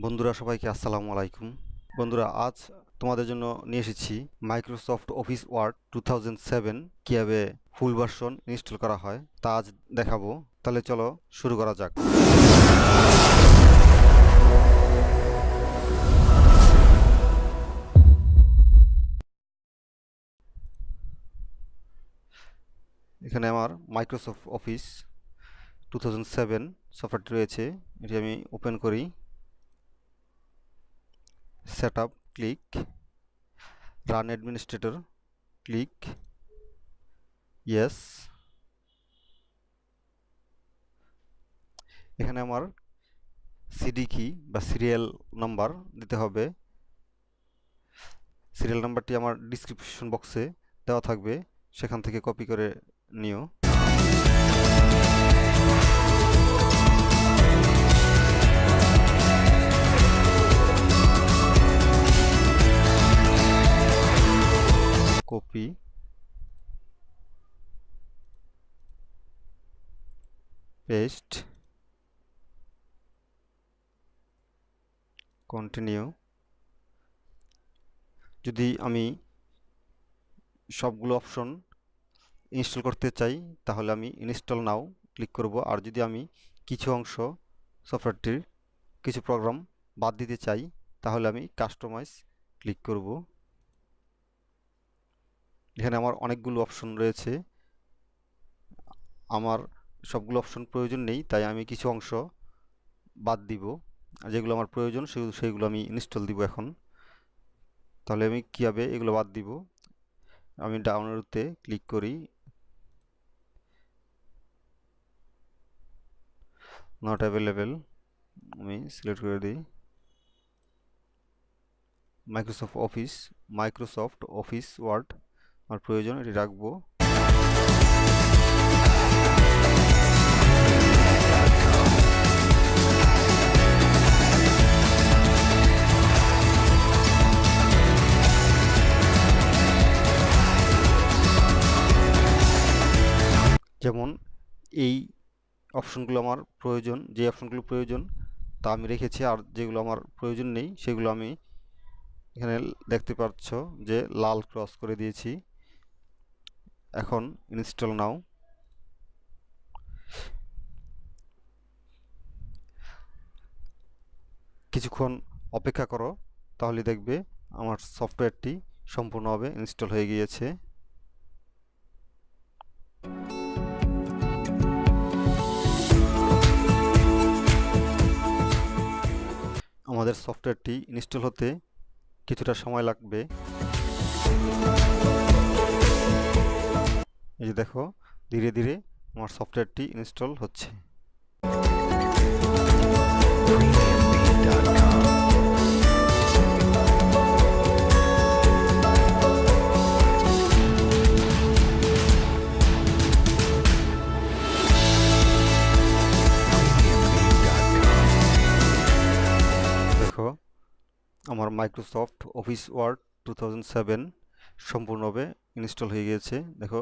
বন্ধুরা সবাইকে আসসালামু আলাইকুম। বন্ধুরা আজ তোমাদের জন্য নিয়ে এসেছি মাইক্রোসফট অফিস ওয়ার্ড 2007 কিভাবে ফুল ভার্সন ইনস্টল করা হয় তা আজ দেখাবো। তাহলে চলো শুরু করা যাক। এখানে আমার মাইক্রোসফট অফিস 2007 সফটওয়্যারটি রয়েছে, এটি আমি ওপেন করি। Setup click, run administrator click, yes. এখানে আমার সিডি কি বা সিরিয়াল নাম্বার দিতে হবে। সিরিয়াল নাম্বারটি আমার ডিসক্রিপশন বক্সে দেওয়া থাকবে, সেখান থেকে কপি করে নিও। Copy, paste, continue. যদি আমি সবগুলো অপশন ইনস্টল করতে চাই তাহলে আমি ইনস্টল নাও ক্লিক করব, আর যদি আমি কিছু অংশ সফটওয়্যারটির কিছু প্রোগ্রাম বাদ দিতে চাই তাহলে আমি কাস্টমাইজ ক্লিক করব। এখানে আমার অনেকগুলো অপশন রয়েছে, আমার সবগুলো অপশন প্রয়োজন নেই, তাই আমি কিছু অংশ বাদ দিব, যেগুলো আমার প্রয়োজন সেইগুলো আমি ইনস্টল দিব এখন। তাহলে আমি কীভাবে এগুলো বাদ দিব, আমি ডাউনলোডতে ক্লিক করি, নট অ্যাভেলেবেল আমি সিলেক্ট করে দিই। মাইক্রোসফট অফিস ওয়ার্ড আমার প্রয়োজন, এটি রাখবো। যেমন এই অপশনগুলো আমার প্রয়োজন, যে অপশনগুলো প্রয়োজন তা আমি রেখেছি, আর যেগুলো আমার প্রয়োজন নেই সেগুলো আমি এখানে দেখতে পাচ্ছ যে লাল ক্রস করে দিয়েছি। এখন ইনস্টল নাও। কিছুক্ষণ অপেক্ষা করো, তাহলে দেখবে আমার সফটওয়্যারটি সম্পূর্ণভাবে ইনস্টল হয়ে গিয়েছে। আমাদের সফটওয়্যারটি ইনস্টল হতে কিছুটা সময় লাগবে। এই যে দেখো, ধীরে ধীরে আমার সফটওয়্যারটি ইনস্টল হচ্ছে। দেখো আমার মাইক্রোসফট অফিস ওয়ার্ড 2007 সম্পূর্ণভাবে ইনস্টল হয়ে গিয়েছে। দেখো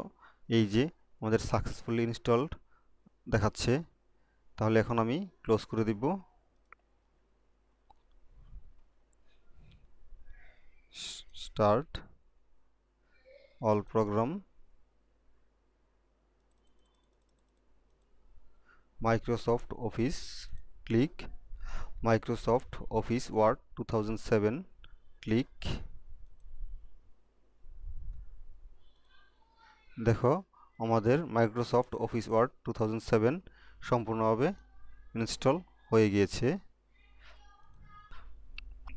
এই যে আমাদের সাকসেসফুলি ইনস্টলড দেখাচ্ছে। তাহলে এখন আমি ক্লোজ করে দিব। Start all program, Microsoft Office click, Microsoft Office Word 2007 click. দেখো আমাদের মাইক্রোসফট অফিস ওয়ার্ড 2007 সম্পূর্ণভাবে ইনস্টল হয়ে গিয়েছে।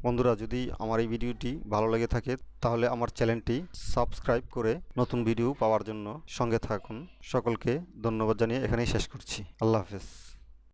বন্ধুরা যদি আমার এই ভিডিওটি ভালো লেগে থাকে তাহলে আমার চ্যানেলটি সাবস্ক্রাইব করে নতুন ভিডিও পাওয়ার জন্য সঙ্গে থাকুন। সকলকে ধন্যবাদ জানিয়ে এখানেই শেষ করছি। আল্লাহ হাফেজ।